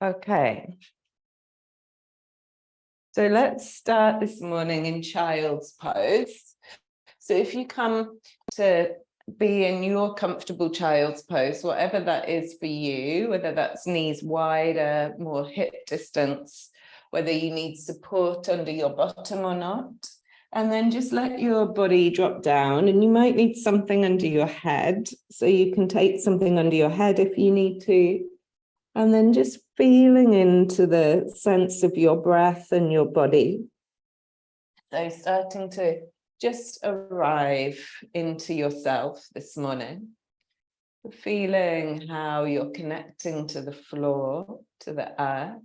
Okay. So let's start this morning in child's pose. So if you come to be in your comfortable child's pose, whatever that is for you, whether that's knees wider, more hip distance, whether you need support under your bottom or not, and then just let your body drop down, and you might need something under your head. So you can take something under your head if you need to. And then just feeling into the sense of your breath and your body. So starting to just arrive into yourself this morning. Feeling how you're connecting to the floor, to the earth.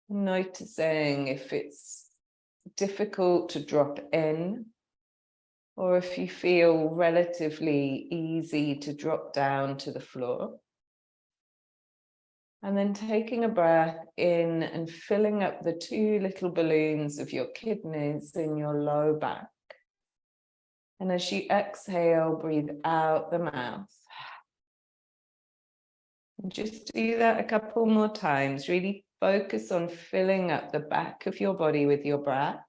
Noticing if it's difficult to drop in, or if you feel relatively easy to drop down to the floor. And then taking a breath in and filling up the two little balloons of your kidneys in your low back. And as you exhale, breathe out the mouth. And just do that a couple more times. Really focus on filling up the back of your body with your breath.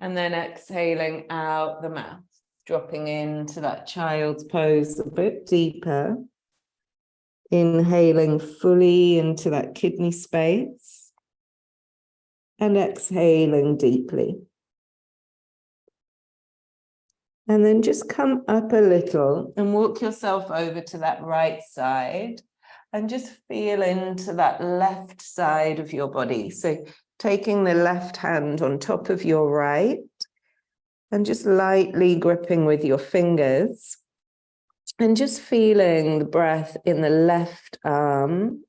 And then exhaling out the mouth, dropping into that child's pose a bit deeper. Inhaling fully into that kidney space and exhaling deeply. And then just come up a little and walk yourself over to that right side and just feel into that left side of your body. So taking the left hand on top of your right and just lightly gripping with your fingers. And just feeling the breath in the left arm,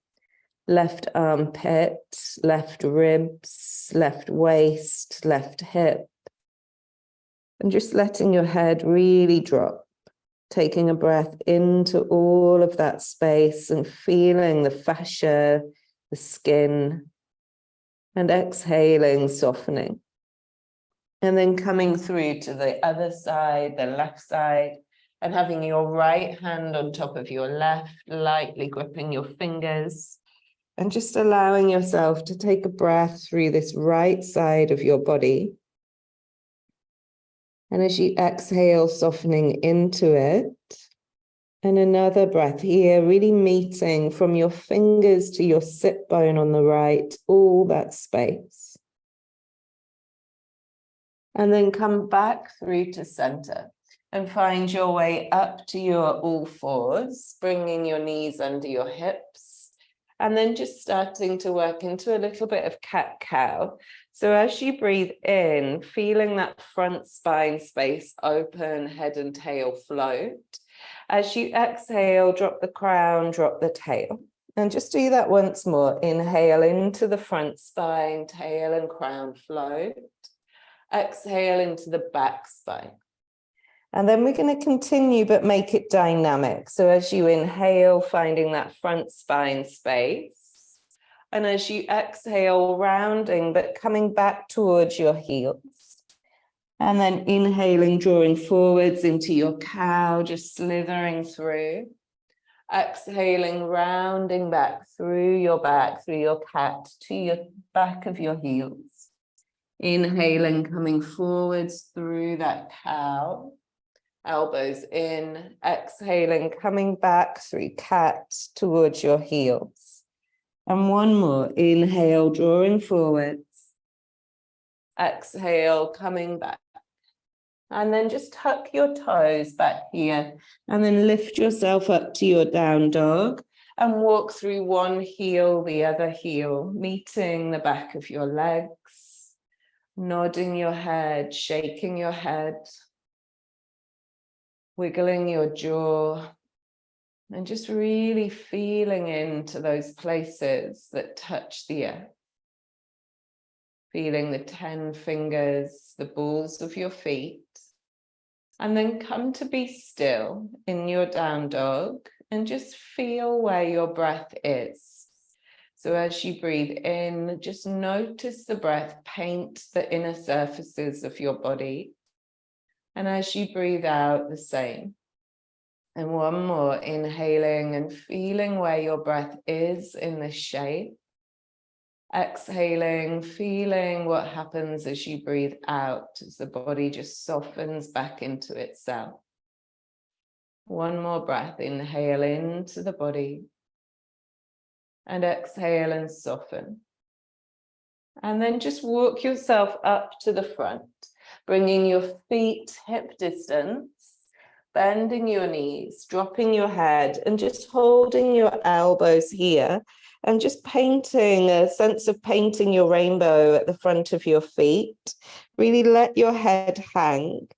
left armpit, left ribs, left waist, left hip. And just letting your head really drop, taking a breath into all of that space and feeling the fascia, the skin, and exhaling, softening. And then coming through to the other side, the left side, and having your right hand on top of your left, lightly gripping your fingers, and just allowing yourself to take a breath through this right side of your body. And as you exhale, softening into it, and another breath here, really meeting from your fingers to your sit bone on the right, all that space. And then come back through to center. And find your way up to your all fours, bringing your knees under your hips. And then just starting to work into a little bit of cat-cow. So as you breathe in, feeling that front spine space open, head and tail float. As you exhale, drop the crown, drop the tail. And just do that once more. Inhale into the front spine, tail and crown float. Exhale into the back spine. And then we're going to continue, but make it dynamic. So as you inhale, finding that front spine space. And as you exhale, rounding, but coming back towards your heels. And then inhaling, drawing forwards into your cow, just slithering through. Exhaling, rounding back through your back, through your cat, to your back of your heels. Inhaling, coming forwards through that cow. Elbows in, exhaling, coming back through cat towards your heels. And one more, inhale, drawing forwards. Exhale, coming back. And then just tuck your toes back here and then lift yourself up to your down dog and walk through one heel, the other heel, meeting the back of your legs, nodding your head, shaking your head. Wiggling your jaw and just really feeling into those places that touch the earth. Feeling the 10 fingers, the balls of your feet. And then come to be still in your down dog and just feel where your breath is. So as you breathe in, just notice the breath paint the inner surfaces of your body. And as you breathe out, the same. And one more, inhaling and feeling where your breath is in this shape. Exhaling, feeling what happens as you breathe out, as the body just softens back into itself. One more breath, inhale into the body and exhale and soften. And then just walk yourself up to the front, bringing your feet hip distance, bending your knees, dropping your head and just holding your elbows here and just painting a sense of painting your rainbow at the front of your feet. Really let your head hang.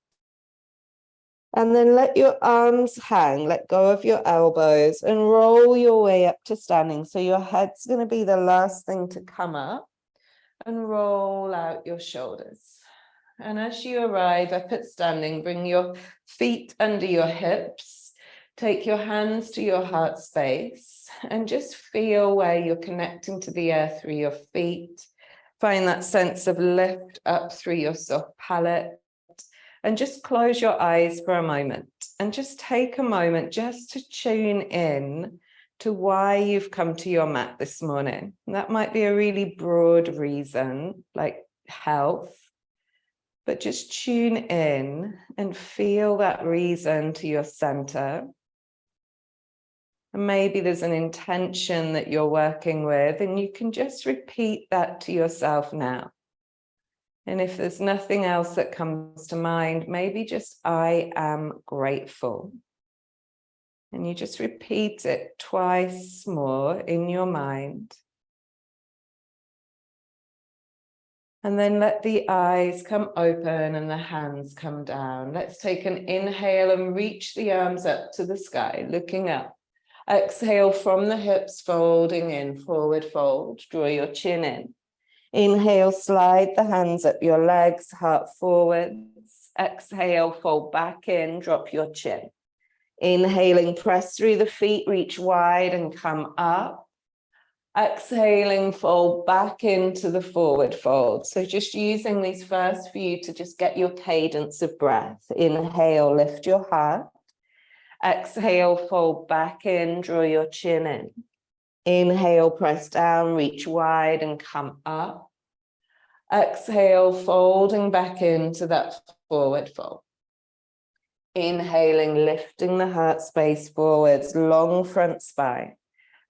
And then let your arms hang, let go of your elbows and roll your way up to standing. So your head's going to be the last thing to come up, and roll out your shoulders. And as you arrive up at standing, bring your feet under your hips, take your hands to your heart space and just feel where you're connecting to the earth through your feet. Find that sense of lift up through your soft palate. And just close your eyes for a moment and just take a moment just to tune in to why you've come to your mat this morning. And that might be a really broad reason, like health, but just tune in and feel that reason to your center. And maybe there's an intention that you're working with, and you can just repeat that to yourself now. And if there's nothing else that comes to mind, maybe just I am grateful. And you just repeat it twice more in your mind. And then let the eyes come open and the hands come down. Let's take an inhale and reach the arms up to the sky, looking up. Exhale from the hips, folding in, forward fold. Draw your chin in. Inhale, slide the hands up your legs, heart forwards. Exhale, fold back in, drop your chin. Inhaling, press through the feet, reach wide and come up. Exhaling, fold back into the forward fold. So just using these first few to just get your cadence of breath. Inhale, lift your heart. Exhale, fold back in, draw your chin in. Inhale, press down, reach wide and come up. Exhale, folding back into that forward fold. Inhaling, lifting the heart space forwards, long front spine.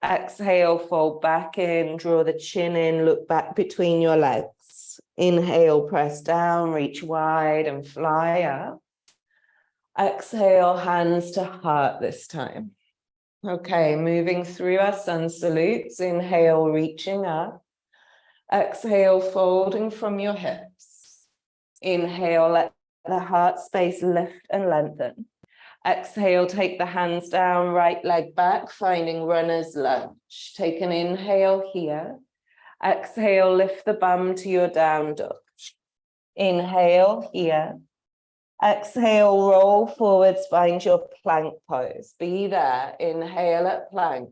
Exhale, fold back in, draw the chin in, look back between your legs. Inhale, press down, reach wide and fly up. Exhale, hands to heart this time. Okay, moving through our sun salutes. Inhale, reaching up. Exhale, folding from your hips. Inhale, let the heart space lift and lengthen. Exhale, take the hands down, right leg back, finding runner's lunge. Take an inhale here. Exhale, lift the bum to your down dog. Inhale here. Exhale, roll forwards, find your plank pose. Be there. Inhale at plank.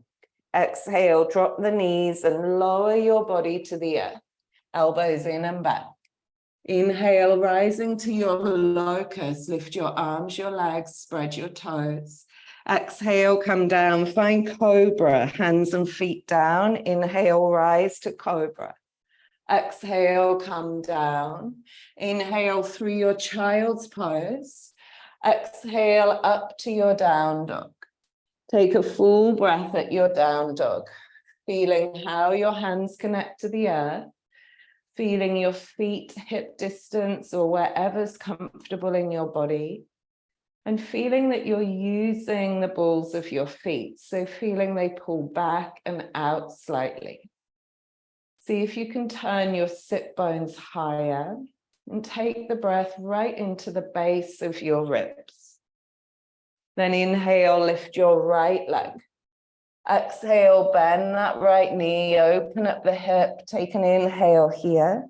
Exhale, drop the knees and lower your body to the earth. Elbows in and back. Inhale, rising to your locus. Lift your arms, your legs, spread your toes. Exhale, come down, find cobra, hands and feet down. Inhale, rise to cobra. Exhale, come down. Inhale through your child's pose. Exhale up to your down dog. Take a full breath at your down dog, feeling how your hands connect to the earth, feeling your feet hip distance or wherever's comfortable in your body, and feeling that you're using the balls of your feet. So feeling they pull back and out slightly. See if you can turn your sit bones higher and take the breath right into the base of your ribs. Then inhale, lift your right leg. Exhale, bend that right knee, open up the hip, take an inhale here.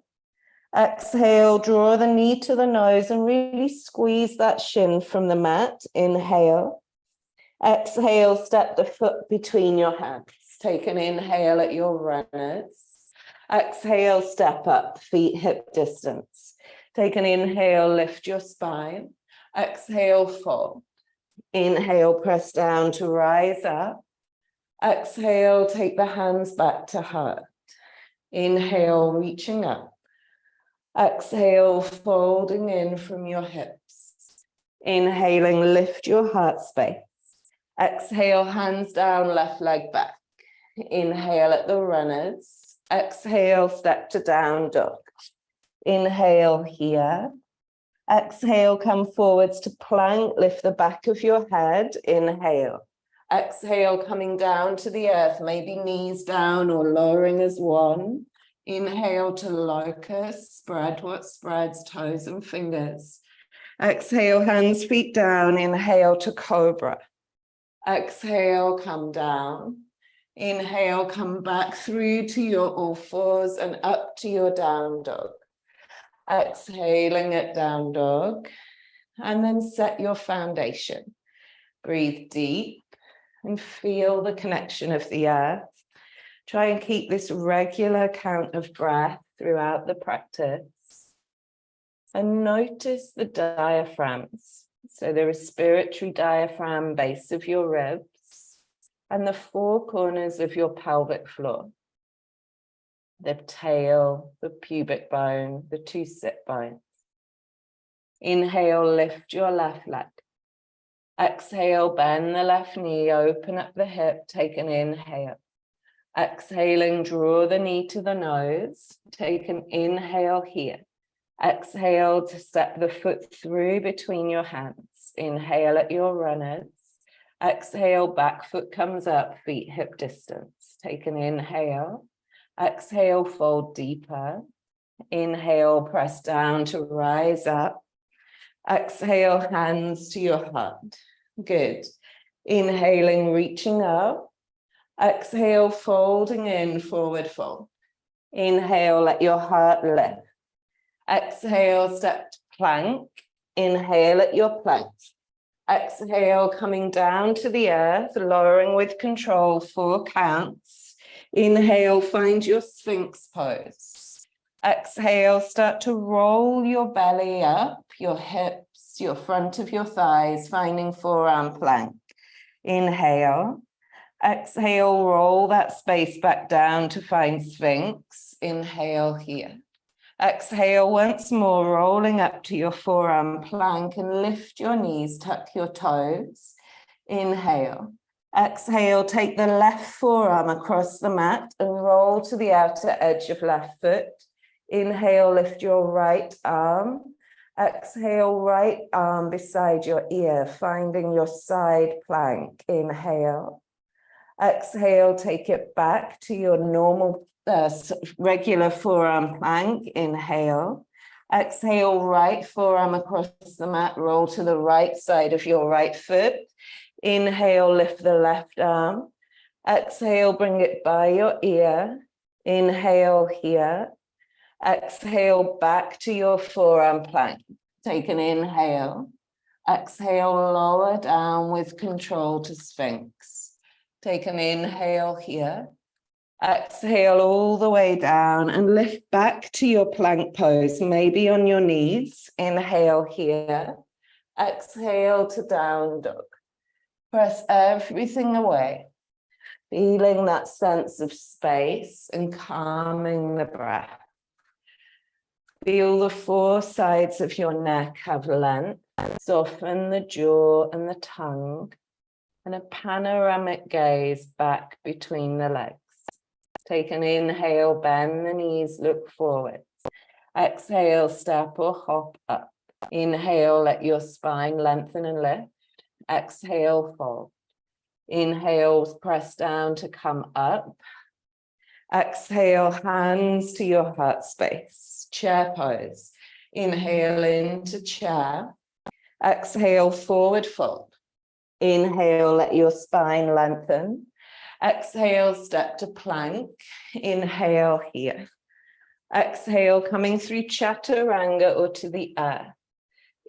Exhale, draw the knee to the nose and really squeeze that shin from the mat. Inhale. Exhale, step the foot between your hands. Take an inhale at your runners. Exhale, step up, feet hip distance. Take an inhale, lift your spine. Exhale, fold. Inhale, press down to rise up. Exhale, take the hands back to heart. Inhale, reaching up. Exhale, folding in from your hips. Inhaling, lift your heart space. Exhale, hands down, left leg back. Inhale at the runners. Exhale, step to down dog. Inhale here. Exhale, come forwards to plank. Lift the back of your head. Inhale. Exhale, coming down to the earth, maybe knees down or lowering as one. Inhale to locust, spread what spreads, toes and fingers. Exhale, hands, feet down. Inhale to cobra. Exhale, come down. Inhale, come back through to your all fours and up to your down dog. Exhaling at down dog. And then set your foundation. Breathe deep and feel the connection of the earth. Try and keep this regular count of breath throughout the practice. And notice the diaphragms. So the respiratory diaphragm, base of your ribs, and the four corners of your pelvic floor. The tail, the pubic bone, the two sit bones. Inhale, lift your left leg. Exhale, bend the left knee, open up the hip, take an inhale. Exhaling, draw the knee to the nose, take an inhale here. Exhale to step the foot through between your hands. Inhale at your runners. Exhale, back foot comes up, feet hip distance. Take an inhale. Exhale, fold deeper. Inhale, press down to rise up. Exhale, hands to your heart. Good. Inhaling, reaching up. Exhale, folding in, forward fold. Inhale, let your heart lift. Exhale, step to plank. Inhale at your plank. Exhale, coming down to the earth, lowering with control, 4 counts. Inhale, find your Sphinx pose. Exhale, start to roll your belly up, your hips, your front of your thighs, finding forearm plank. Inhale. Exhale, roll that space back down to find Sphinx. Inhale here. Exhale once more, rolling up to your forearm plank and lift your knees, tuck your toes. Inhale. Exhale, take the left forearm across the mat and roll to the outer edge of left foot. Inhale, lift your right arm. Exhale, right arm beside your ear, finding your side plank. Inhale. Exhale, take it back to your normal, regular forearm plank. Inhale. Exhale, right forearm across the mat, roll to the right side of your right foot. Inhale, lift the left arm. Exhale, bring it by your ear. Inhale here. Exhale, back to your forearm plank. Take an inhale. Exhale, lower down with control to Sphinx. Take an inhale here. Exhale all the way down and lift back to your plank pose, maybe on your knees. Inhale here. Exhale to down dog. Press everything away, feeling that sense of space and calming the breath. Feel the 4 sides of your neck have length. Soften the jaw and the tongue, and a panoramic gaze back between the legs. Take an inhale, bend the knees, look forward. Exhale, step or hop up. Inhale, let your spine lengthen and lift. Exhale, fold. Inhale, press down to come up. Exhale, hands to your heart space. Chair pose. Inhale into chair. Exhale, forward fold. Inhale, let your spine lengthen. Exhale, step to plank. Inhale here. Exhale, coming through chaturanga or to the earth.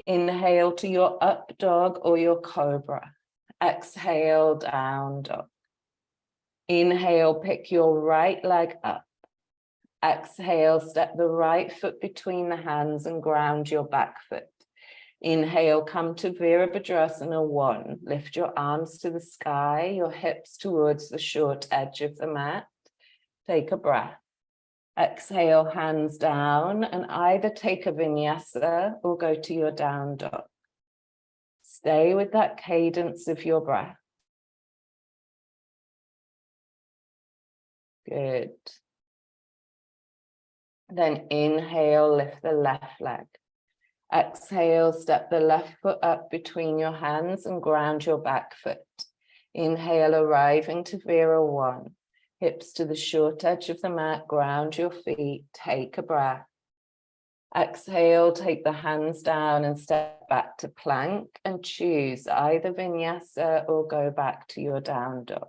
Inhale to your up dog or your cobra. Exhale, down dog. Inhale, pick your right leg up. Exhale, step the right foot between the hands and ground your back foot. Inhale, come to Virabhadrasana 1. Lift your arms to the sky, your hips towards the short edge of the mat. Take a breath. Exhale, hands down, and either take a vinyasa or go to your down dog. Stay with that cadence of your breath. Good. Then inhale, lift the left leg. Exhale, step the left foot up between your hands and ground your back foot. Inhale, arriving to Vira 1. Hips to the short edge of the mat, ground your feet, take a breath. Exhale, take the hands down and step back to plank and choose either vinyasa or go back to your down dog.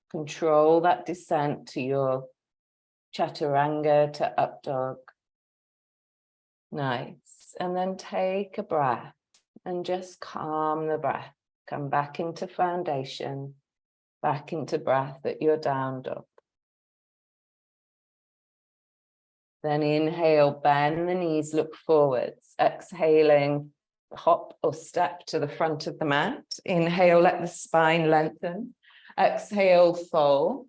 Control that descent to your chaturanga to up dog. Nice. And then take a breath and just calm the breath. Come back into foundation, back into breath at your down dog. Then inhale, bend the knees, look forwards. Exhaling, hop or step to the front of the mat. Inhale, let the spine lengthen. Exhale, fold.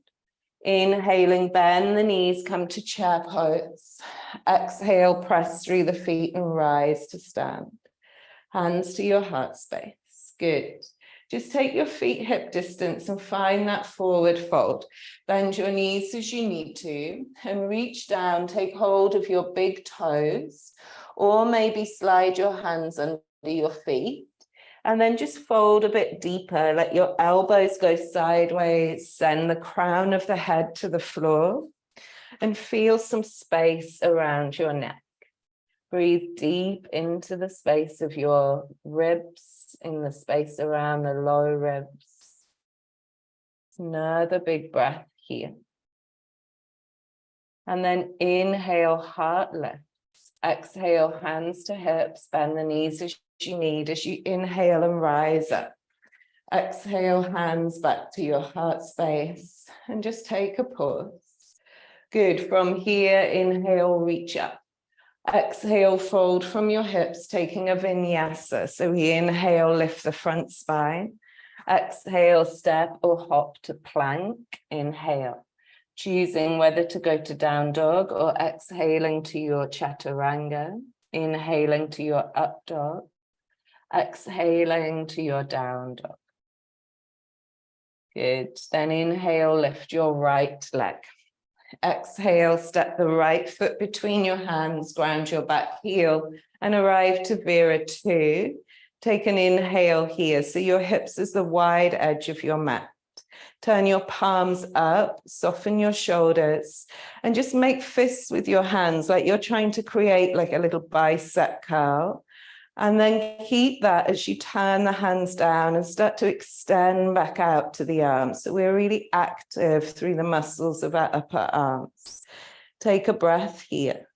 Inhaling, bend the knees, come to chair pose. Exhale, press through the feet and rise to stand. Hands to your heart space. Good. Just take your feet hip distance and find that forward fold. Bend your knees as you need to and reach down, take hold of your big toes, or maybe slide your hands under your feet. And then just fold a bit deeper. Let your elbows go sideways. Send the crown of the head to the floor and feel some space around your neck. Breathe deep into the space of your ribs, in the space around the low ribs. Another big breath here. And then inhale, heart lifts. Exhale, hands to hips, bend the knees as you need as you inhale and rise up. Exhale, hands back to your heart space and just take a pause. Good. From here, inhale, reach up. Exhale, fold from your hips, taking a vinyasa. So we inhale, lift the front spine. Exhale, step or hop to plank. Inhale. Choosing whether to go to down dog or exhaling to your chaturanga. Inhaling to your up dog. Exhaling to your down dog. Good. Then inhale, lift your right leg. Exhale, step the right foot between your hands, ground your back heel, and arrive to Vira 2. Take an inhale here. So your hips is the wide edge of your mat. Turn your palms up, soften your shoulders, and just make fists with your hands like you're trying to create like a little bicep curl. And then keep that as you turn the hands down and start to extend back out to the arms. So we're really active through the muscles of our upper arms. Take a breath here.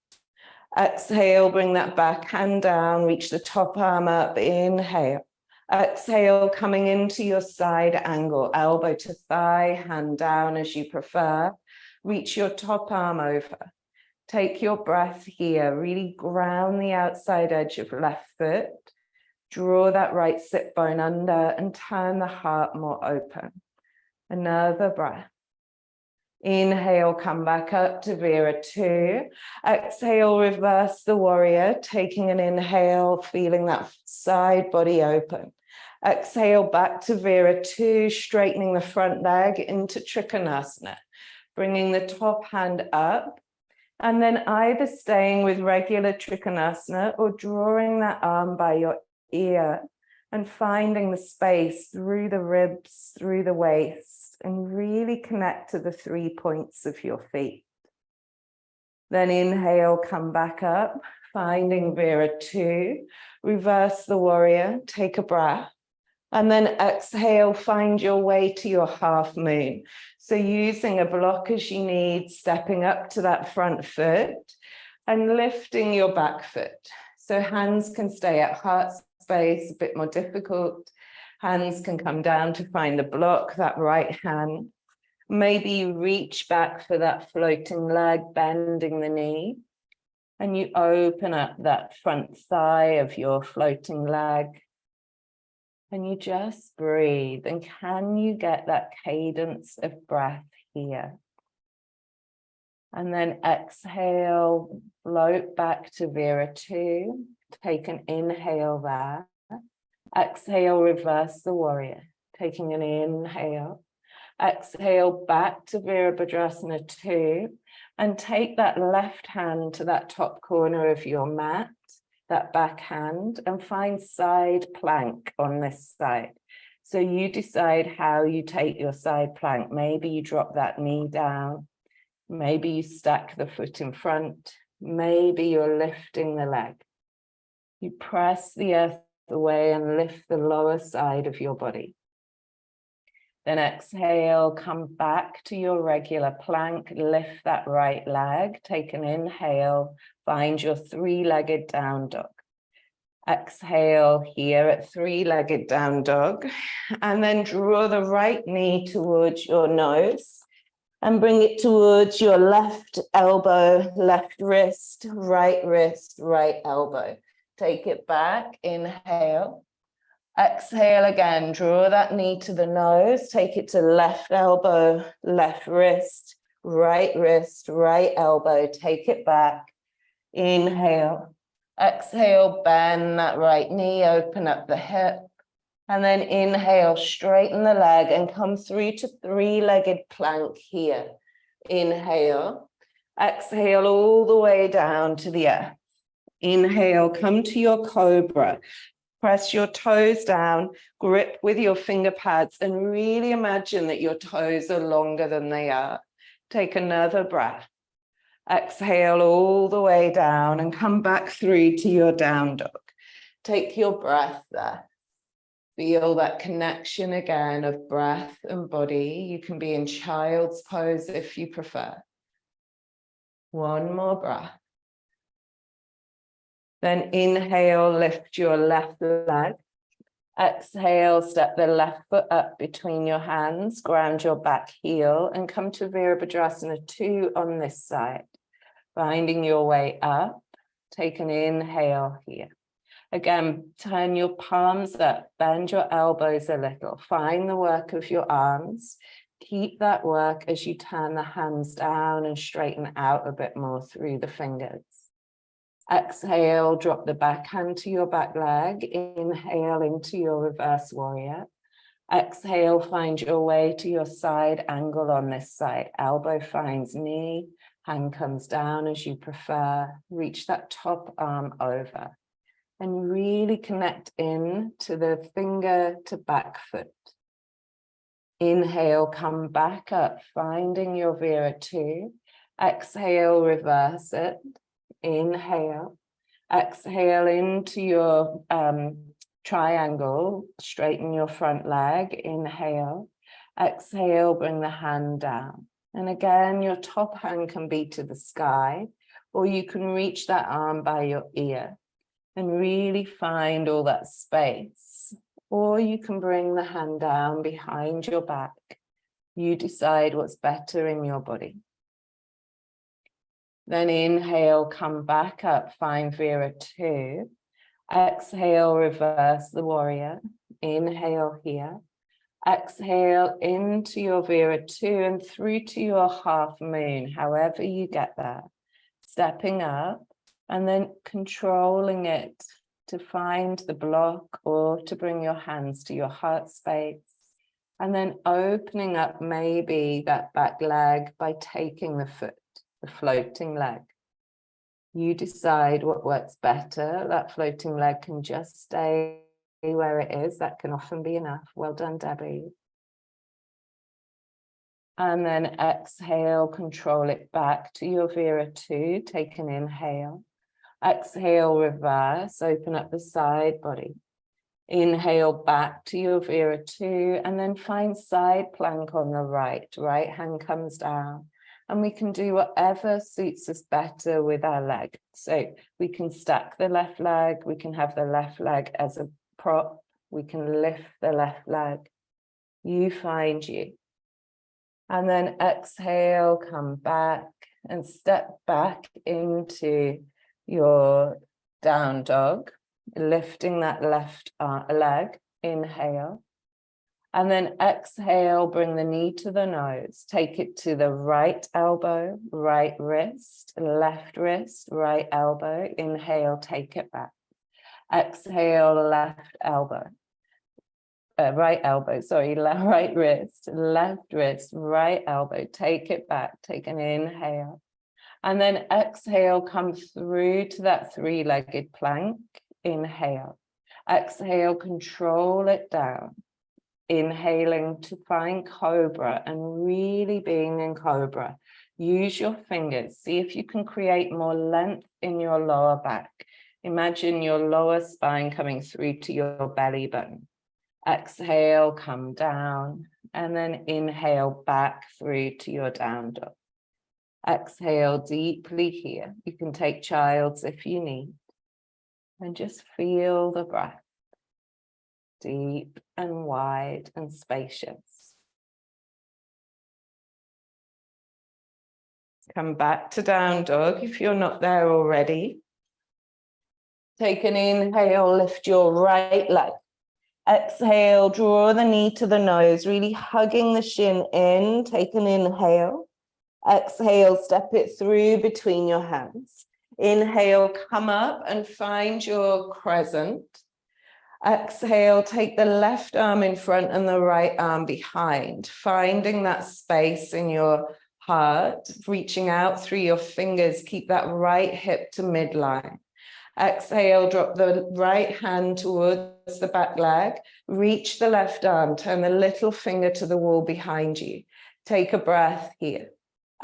Exhale, bring that back hand down, reach the top arm up, inhale. Exhale, coming into your side angle, elbow to thigh, hand down as you prefer. Reach your top arm over. Take your breath here, really ground the outside edge of left foot. Draw that right sit bone under and turn the heart more open. Another breath. Inhale, come back up to Vira 2. Exhale, reverse the warrior, taking an inhale, feeling that side body open. Exhale, back to Vira 2, straightening the front leg into Trikonasana, bringing the top hand up. And then either staying with regular Trikonasana or drawing that arm by your ear and finding the space through the ribs, through the waist, and really connect to the 3 points of your feet. Then inhale, come back up, finding Vira 2, reverse the warrior, take a breath. And then exhale, find your way to your half moon. So using a block as you need, stepping up to that front foot and lifting your back foot. So hands can stay at heart space, a bit more difficult. Hands can come down to find the block, that right hand. Maybe you reach back for that floating leg, bending the knee. And you open up that front thigh of your floating leg. And you just breathe. And can you get that cadence of breath here? And then exhale, float back to Vera 2. Take an inhale there. Exhale, reverse the warrior. Taking an inhale. Exhale back to Virabhadrasana 2. And take that left hand to that top corner of your mat, that back hand, and find side plank on this side. So you decide how you take your side plank. Maybe you drop that knee down. Maybe you stack the foot in front. Maybe you're lifting the leg. You press the earth away and lift the lower side of your body. Then exhale, come back to your regular plank, lift that right leg, take an inhale, find your three-legged down dog. Exhale here at three-legged down dog, and then draw the right knee towards your nose and bring it towards your left elbow, left wrist, right elbow. Take it back, inhale. Exhale again, draw that knee to the nose, take it to left elbow, left wrist, right elbow, take it back, inhale. Exhale, bend that right knee, open up the hip, and then inhale, straighten the leg and come through to three-legged plank here. Inhale, exhale all the way down to the earth. Inhale, come to your cobra. Press your toes down, grip with your finger pads, and really imagine that your toes are longer than they are. Take another breath. Exhale all the way down and come back through to your down dog. Take your breath there. Feel that connection again of breath and body. You can be in child's pose if you prefer. One more breath. Then inhale, lift your left leg. Exhale, step the left foot up between your hands, ground your back heel, and come to Virabhadrasana 2 on this side. Finding your way up, take an inhale here. Again, turn your palms up, bend your elbows a little, find the work of your arms. Keep that work as you turn the hands down and straighten out a bit more through the fingers. Exhale, drop the back hand to your back leg. Inhale into your reverse warrior. Exhale, find your way to your side angle on this side. Elbow finds knee, hand comes down as you prefer. Reach that top arm over and really connect in to the finger to back foot. Inhale, come back up, finding your Vera 2. Exhale, reverse it. Inhale, exhale into your triangle, straighten your front leg, inhale, exhale, bring the hand down. And again, your top hand can be to the sky, or you can reach that arm by your ear and really find all that space. Or you can bring the hand down behind your back. You decide what's better in your body. Then inhale, come back up, find Vera 2. Exhale, reverse the warrior. Inhale here. Exhale into your Vera 2 and through to your half moon, however you get there. Stepping up and then controlling it to find the block or to bring your hands to your heart space. And then opening up maybe that back leg by taking the foot. The floating leg. You decide what works better. That floating leg can just stay where it is. That can often be enough. Well done, Debbie. And then exhale, control it back to your Vera 2. Take an inhale. Exhale, reverse, open up the side body. Inhale back to your Vera 2 and then find side plank on the right. Right hand comes down. And we can do whatever suits us better with our leg. So we can stack the left leg. We can have the left leg as a prop. We can lift the left leg. You find you. And then exhale, come back and step back into your down dog, lifting that left leg, inhale. And then exhale, bring the knee to the nose. Take it to the right elbow, right wrist, right elbow. Inhale, take it back. Exhale, left elbow. Right elbow, sorry, right wrist, left wrist, right elbow. Take it back. Take an inhale. And then exhale, come through to that three-legged plank. Inhale. Exhale, control it down. Inhaling to find cobra and really being in cobra. Use your fingers. See if you can create more length in your lower back. Imagine your lower spine coming through to your belly button. Exhale, come down, and then inhale back through to your down dog. Exhale deeply here. You can take child's if you need. And just feel the breath. Deep and wide and spacious. Come back to down dog if you're not there already. Take an inhale, lift your right leg. Exhale, draw the knee to the nose, really hugging the shin in. Take an inhale. Exhale, step it through between your hands. Inhale, come up and find your crescent. Exhale, take the left arm in front and the right arm behind, finding that space in your heart, reaching out through your fingers. Keep that right hip to midline. Exhale, drop the right hand towards the back leg. Reach the left arm, turn the little finger to the wall behind you. Take a breath here.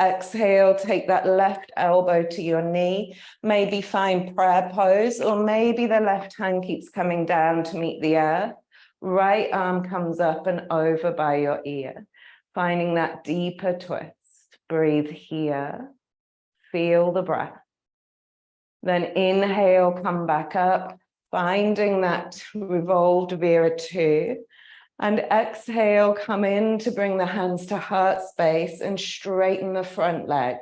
Exhale, take that left elbow to your knee. Maybe find prayer pose, or maybe the left hand keeps coming down to meet the earth. Right arm comes up and over by your ear. Finding that deeper twist. Breathe here. Feel the breath. Then inhale, come back up, finding that revolved Vira 2. And exhale, come in to bring the hands to heart space and straighten the front leg.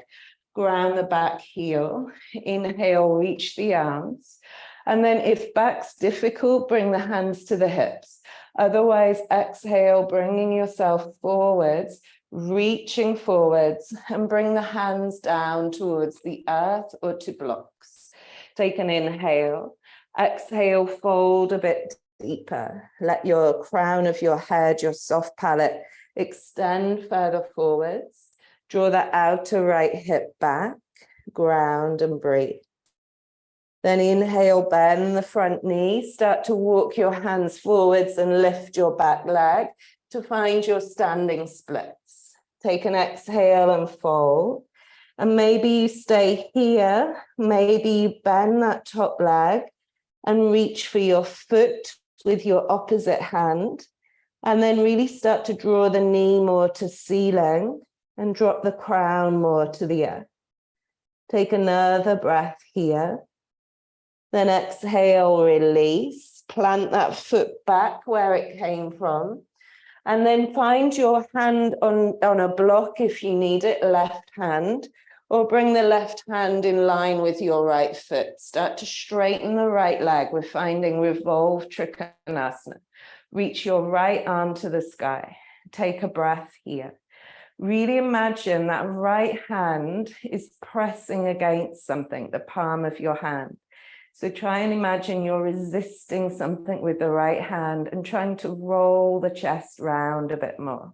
Ground the back heel. Inhale, reach the arms. And then if back's difficult, bring the hands to the hips. Otherwise, exhale, bringing yourself forwards, reaching forwards, and bring the hands down towards the earth or to blocks. Take an inhale. Exhale, fold a bit deeper. Let your crown of your head, your soft palate, extend further forwards. Draw the outer right hip back, ground and breathe. Then inhale, bend the front knee. Start to walk your hands forwards and lift your back leg to find your standing splits. Take an exhale and fold. And maybe you stay here. Maybe you bend that top leg and reach for your foot with your opposite hand. And then really start to draw the knee more to ceiling and drop the crown more to the earth. Take another breath here. Then exhale, release. Plant that foot back where it came from. And then find your hand on a block if you need it, left hand. Or bring the left hand in line with your right foot. Start to straighten the right leg. We're finding revolve Trikonasana. Reach your right arm to the sky. Take a breath here. Really imagine that right hand is pressing against something, the palm of your hand. So try and imagine you're resisting something with the right hand and trying to roll the chest round a bit more.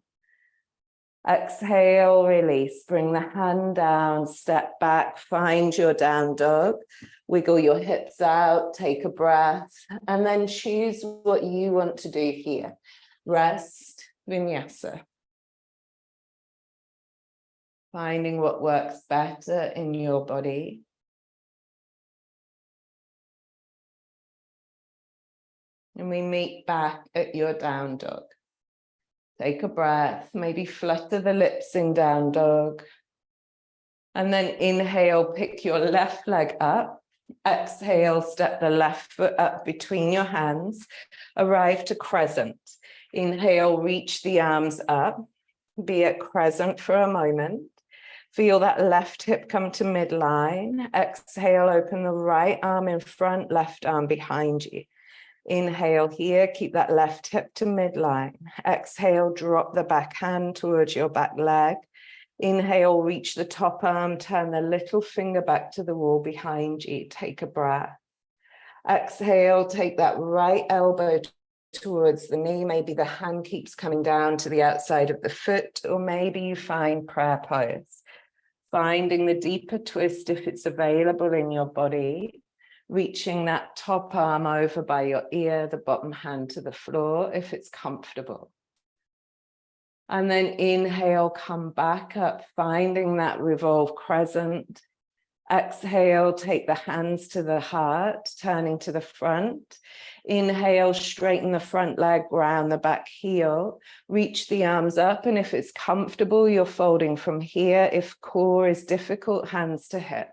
Exhale, release, bring the hand down, step back, find your down dog, wiggle your hips out, take a breath, and then choose what you want to do here. Rest, vinyasa. Finding what works better in your body. And we meet back at your down dog. Take a breath, maybe flutter the lips in down dog. And then inhale, pick your left leg up. Exhale, step the left foot up between your hands. Arrive to crescent. Inhale, reach the arms up. Be at crescent for a moment. Feel that left hip come to midline. Exhale, open the right arm in front, left arm behind you. Inhale here, keep that left hip to midline. Exhale, drop the back hand towards your back leg. Inhale, reach the top arm, turn the little finger back to the wall behind you. Take a breath. Exhale, take that right elbow towards the knee. Maybe the hand keeps coming down to the outside of the foot, or maybe you find prayer pose. Finding the deeper twist if it's available in your body. Reaching that top arm over by your ear, the bottom hand to the floor if it's comfortable. And then inhale, come back up, finding that revolve crescent. Exhale, take the hands to the heart, turning to the front. Inhale, straighten the front leg, round the back heel. Reach the arms up, and if it's comfortable, you're folding from here. If core is difficult, hands to hips.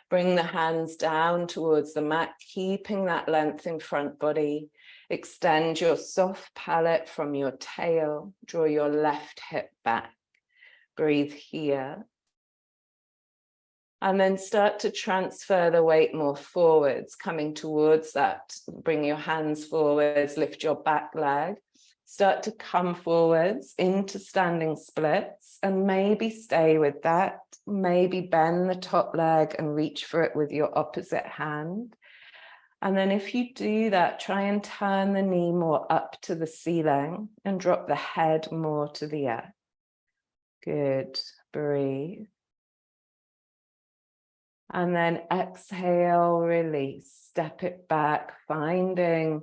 Bring the hands down towards the mat, keeping that length in front body. Extend your soft palate from your tail. Draw your left hip back. Breathe here. And then start to transfer the weight more forwards, coming towards that. Bring your hands forwards, lift your back leg. Start to come forwards into standing splits, and maybe stay with that. Maybe bend the top leg and reach for it with your opposite hand. And then if you do that, try and turn the knee more up to the ceiling and drop the head more to the earth. Good. Breathe. And then exhale, release, step it back, finding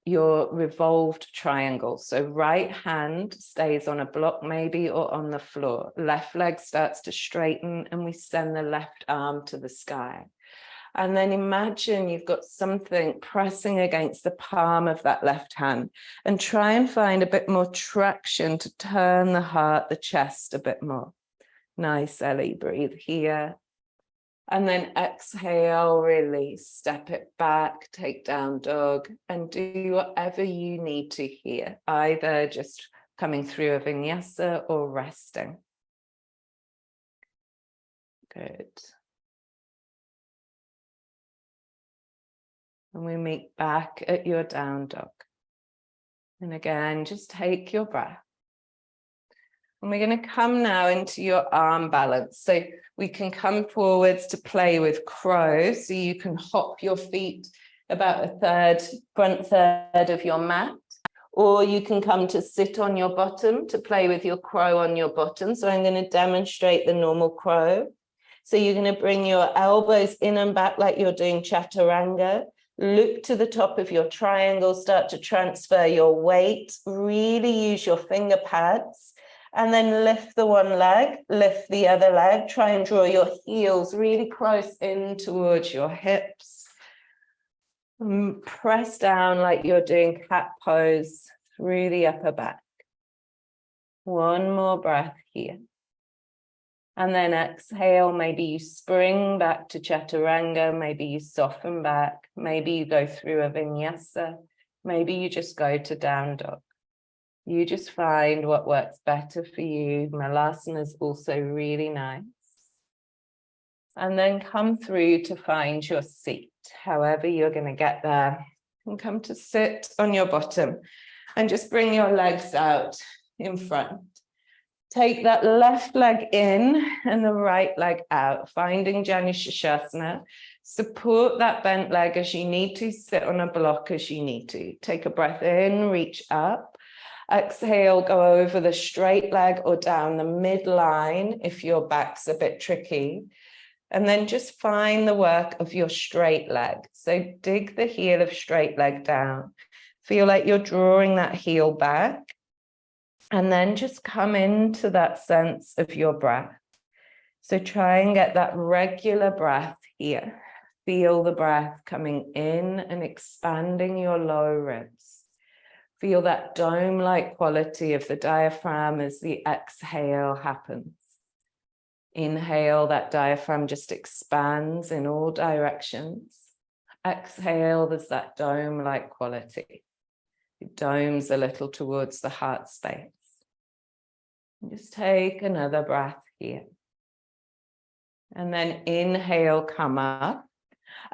your revolved triangle. So right hand stays on a block maybe, or on the floor. Left leg starts to straighten, and we send the left arm to the sky. And then imagine you've got something pressing against the palm of that left hand, and try and find a bit more traction to turn the heart, the chest a bit more. Nice, Ellie, breathe here. And then exhale, release, step it back, take down dog, and do whatever you need to here, either just coming through a vinyasa or resting. Good. And we meet back at your down dog. And again, just take your breath. And we're going to come now into your arm balance. So we can come forwards to play with crow. So you can hop your feet about a third, front third of your mat. Or you can come to sit on your bottom to play with your crow on your bottom. So I'm going to demonstrate the normal crow. So you're going to bring your elbows in and back like you're doing chaturanga. Look to the top of your triangle, start to transfer your weight. Really use your finger pads. And then lift the one leg, lift the other leg. Try and draw your heels really close in towards your hips. Press down like you're doing cat pose through the upper back. One more breath here. And then exhale, maybe you spring back to chaturanga, maybe you soften back, maybe you go through a vinyasa, maybe you just go to down dog. You just find what works better for you. Malasana is also really nice. And then come through to find your seat, however you're going to get there. And come to sit on your bottom and just bring your legs out in front. Take that left leg in and the right leg out, finding Janu Shirshasana. Support that bent leg as you need to, sit on a block as you need to. Take a breath in, reach up. Exhale, go over the straight leg or down the midline if your back's a bit tricky. And then just find the work of your straight leg. So dig the heel of straight leg down. Feel like you're drawing that heel back. And then just come into that sense of your breath. So try and get that regular breath here. Feel the breath coming in and expanding your lower ribs. Feel that dome-like quality of the diaphragm as the exhale happens. Inhale, that diaphragm just expands in all directions. Exhale, there's that dome-like quality. It domes a little towards the heart space. And just take another breath here. And then inhale, come up.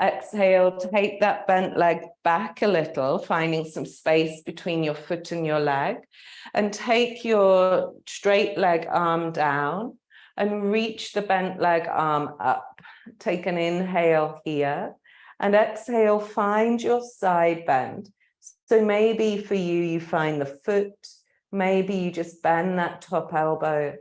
Exhale, take that bent leg back a little, finding some space between your foot and your leg. And take your straight leg arm down and reach the bent leg arm up. Take an inhale here. And exhale, find your side bend. So maybe for you, you find the foot. Maybe you just bend that top elbow.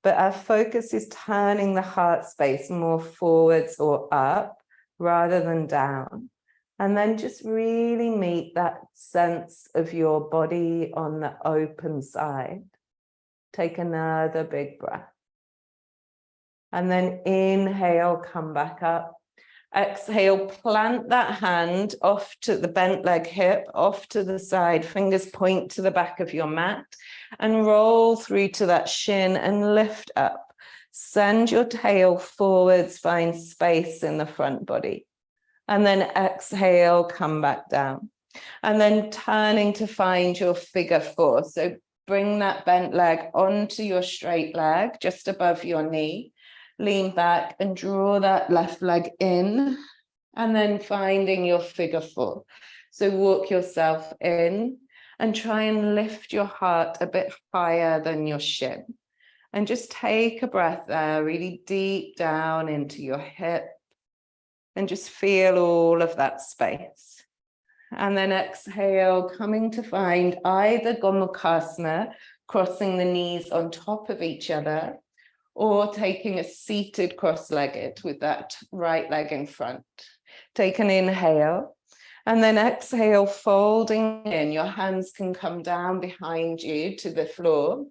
But our focus is turning the heart space more forwards or up rather than down. And then just really meet that sense of your body on the open side. Take another big breath. And then inhale, come back up. Exhale, plant that hand off to the bent leg hip, off to the side, fingers point to the back of your mat and roll through to that shin and lift up. Send your tail forwards, find space in the front body. And then exhale, come back down. And then turning to find your figure four. So bring that bent leg onto your straight leg, just above your knee. Lean back and draw that left leg in, and then finding your figure four. So walk yourself in and try and lift your heart a bit higher than your shin. And just take a breath there, really deep down into your hip, and just feel all of that space. And then exhale, coming to find either Gomukhasana, crossing the knees on top of each other, or taking a seated cross-legged with that right leg in front. Take an inhale, and then exhale, folding in. Your hands can come down behind you to the floor,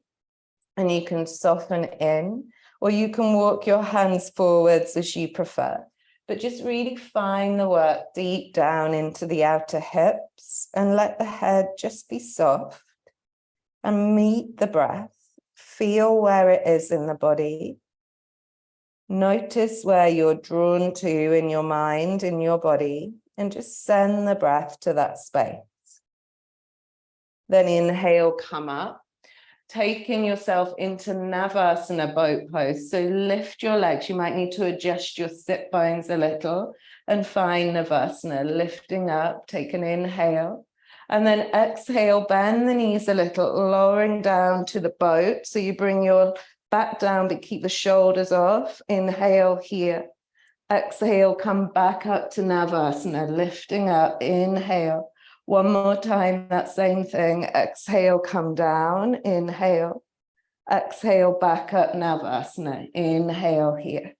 and you can soften in, or you can walk your hands forwards as you prefer. But just really find the work deep down into the outer hips and let the head just be soft and meet the breath. Feel where it is in the body. Notice where you're drawn to in your mind, in your body, and just send the breath to that space. Then inhale, come up, taking yourself into Navasana boat pose. So lift your legs. You might need to adjust your sit bones a little and find Navasana, lifting up, take an inhale. And then exhale, bend the knees a little, lowering down to the boat. So you bring your back down, but keep the shoulders off. Inhale here. Exhale, come back up to Navasana, lifting up, inhale. One more time, that same thing. Exhale, come down, inhale. Exhale, back up, Navasana, inhale here.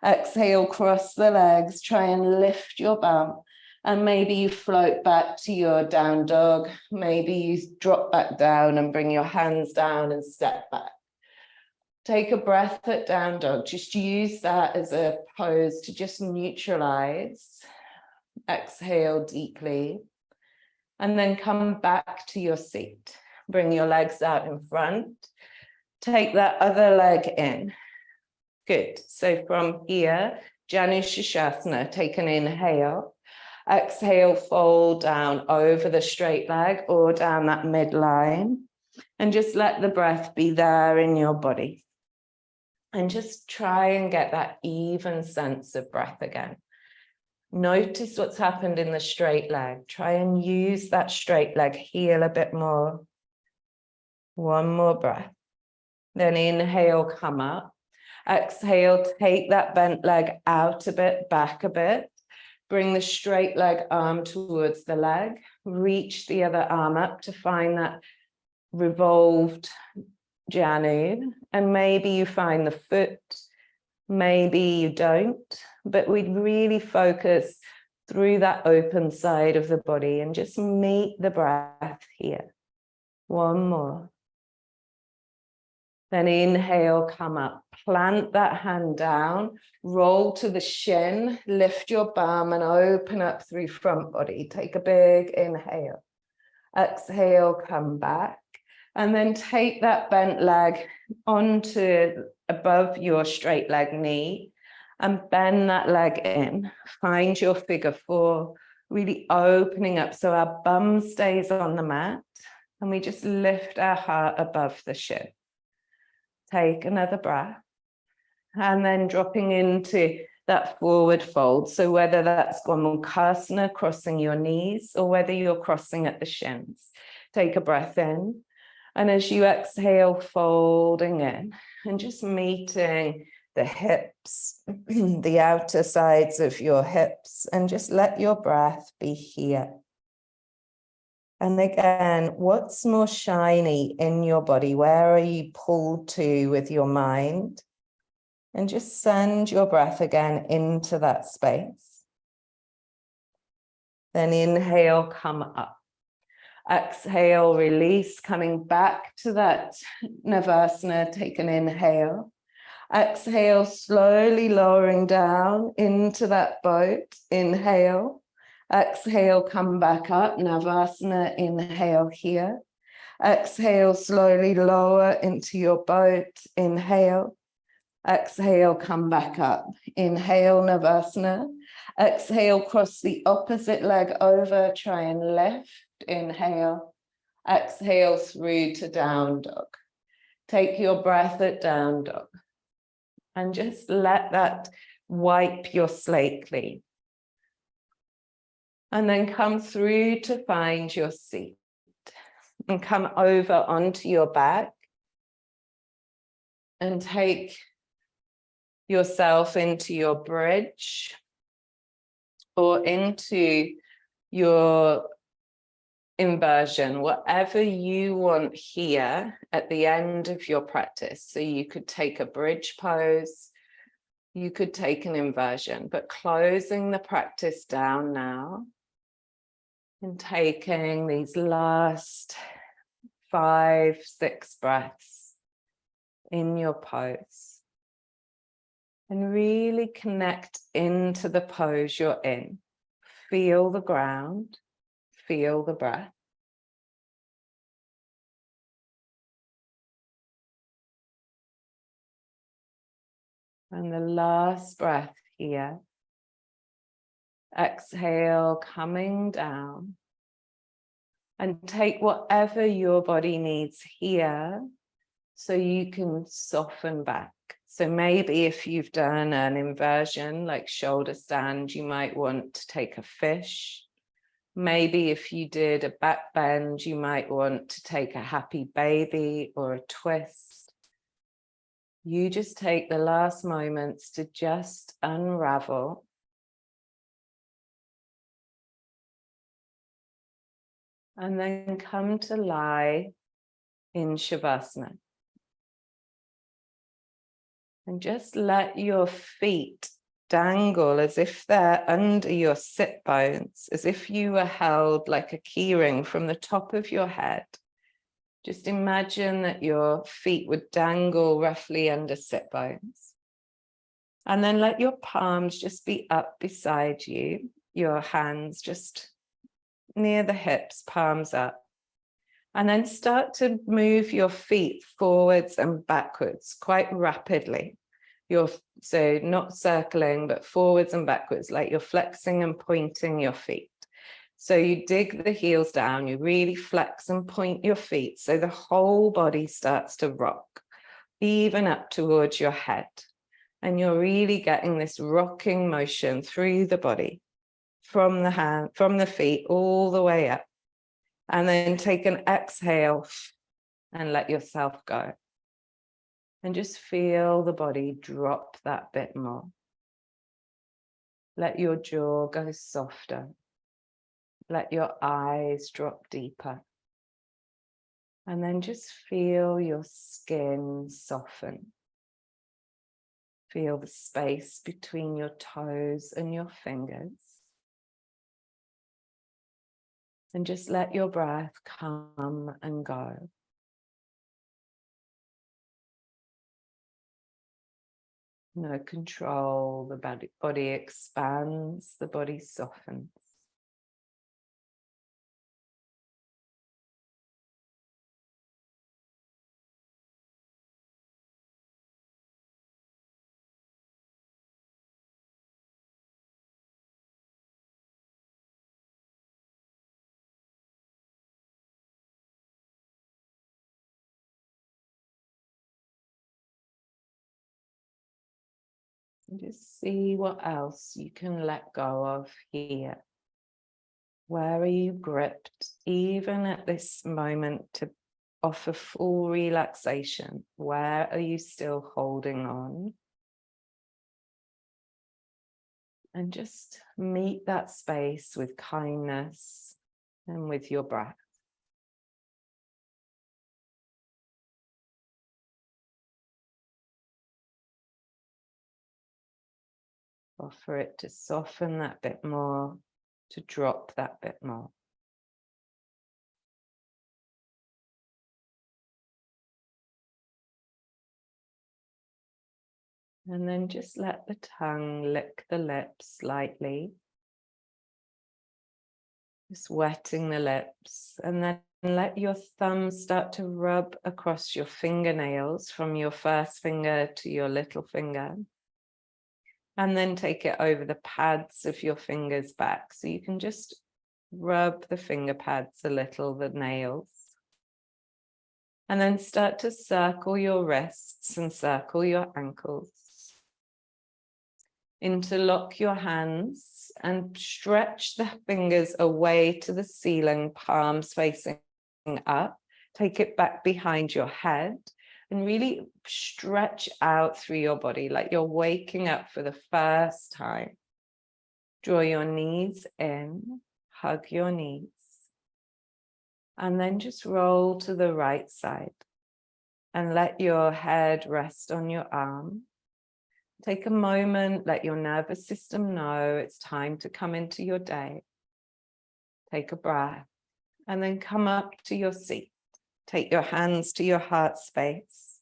Exhale, cross the legs, try and lift your bum. And maybe you float back to your down dog. Maybe you drop back down and bring your hands down and step back. Take a breath at down dog. Just use that as a pose to just neutralize. Exhale deeply. And then come back to your seat. Bring your legs out in front. Take that other leg in. Good. So from here, Janu Shishasana, take an inhale. Exhale, fold down over the straight leg or down that midline. And just let the breath be there in your body. And just try and get that even sense of breath again. Notice what's happened in the straight leg. Try and use that straight leg, heal a bit more. One more breath. Then inhale, come up. Exhale, take that bent leg out a bit, back a bit. Bring the straight leg arm towards the leg. Reach the other arm up to find that revolved Janu. And maybe you find the foot. Maybe you don't, but we'd really focus through that open side of the body and just meet the breath here. One more. Then inhale, come up, plant that hand down, roll to the shin, lift your bum and open up through front body. Take a big inhale. Exhale, come back. And then take that bent leg onto above your straight leg knee and bend that leg in. Find your figure four, really opening up so our bum stays on the mat and we just lift our heart above the shin. Take another breath. And then dropping into that forward fold. So whether that's Gomukhasana, crossing your knees, or whether you're crossing at the shins. Take a breath in. And as you exhale, folding in and just meeting the hips, the outer sides of your hips, and just let your breath be here. And again, what's more shiny in your body? Where are you pulled to with your mind? And just send your breath again into that space. Then inhale, come up. Exhale, release, coming back to that Navasana. Take an inhale. Exhale, slowly lowering down into that boat. Inhale. Exhale, come back up. Navasana, inhale here. Exhale, slowly lower into your boat. Inhale. Exhale, come back up. Inhale, Navasana. Exhale, cross the opposite leg over. Try and lift. Inhale. Exhale through to down dog. Take your breath at down dog. And just let that wipe your slate clean. And then come through to find your seat. And come over onto your back. And take yourself into your bridge. Or into your inversion, whatever you want here at the end of your practice. So you could take a bridge pose. You could take an inversion, but closing the practice down now and taking these last 5-6 breaths in your pose and really connect into the pose you're in. Feel the ground, feel the breath. And the last breath here. Exhale, coming down. And take whatever your body needs here so you can soften back. So maybe if you've done an inversion like shoulder stand, you might want to take a fish. Maybe if you did a back bend, you might want to take a happy baby or a twist. You just take the last moments to just unravel. And then come to lie in Shavasana. And just let your feet dangle as if they're under your sit bones, as if you were held like a keyring from the top of your head. Just imagine that your feet would dangle roughly under sit bones. And then let your palms just be up beside you, your hands just near the hips, palms up. And then start to move your feet forwards and backwards quite rapidly. So not circling, but forwards and backwards, like you're flexing and pointing your feet. So you dig the heels down, you really flex and point your feet so the whole body starts to rock, even up towards your head. And you're really getting this rocking motion through the body, from the feet all the way up. And then take an exhale and let yourself go. And just feel the body drop that bit more. Let your jaw go softer. Let your eyes drop deeper. And then just feel your skin soften. Feel the space between your toes and your fingers. And just let your breath come and go. No control, the body expands, the body softens. Just see what else you can let go of here. Where are you gripped, even at this moment, to offer full relaxation? Where are you still holding on? And just meet that space with kindness and with your breath. Offer it to soften that bit more, to drop that bit more. And then just let the tongue lick the lips lightly. Just wetting the lips, and then let your thumb start to rub across your fingernails from your first finger to your little finger. And then take it over the pads of your fingers back. So you can just rub the finger pads a little, the nails. And then start to circle your wrists and circle your ankles. Interlock your hands and stretch the fingers away to the ceiling, palms facing up. Take it back behind your head and really stretch out through your body like you're waking up for the first time. Draw your knees in, hug your knees, and then just roll to the right side and let your head rest on your arm. Take a moment, let your nervous system know it's time to come into your day. Take a breath and then come up to your seat. Take your hands to your heart space.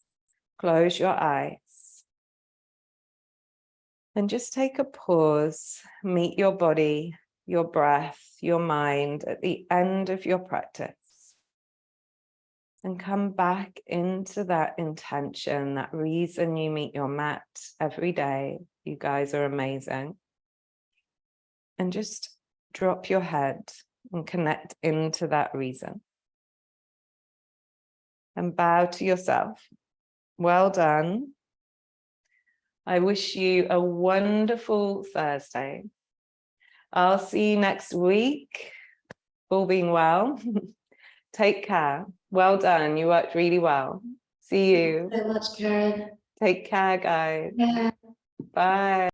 Close your eyes. And just take a pause. Meet your body, your breath, your mind at the end of your practice. And come back into that intention, that reason you meet your mat every day. You guys are amazing. And just drop your head and connect into that reason. And bow to yourself. Well done. I wish you a wonderful Thursday. I'll see you next week. All being well. Take care. Well done. You worked really well. See you. Thank you so much, Karen. Take care, guys. Yeah. Bye.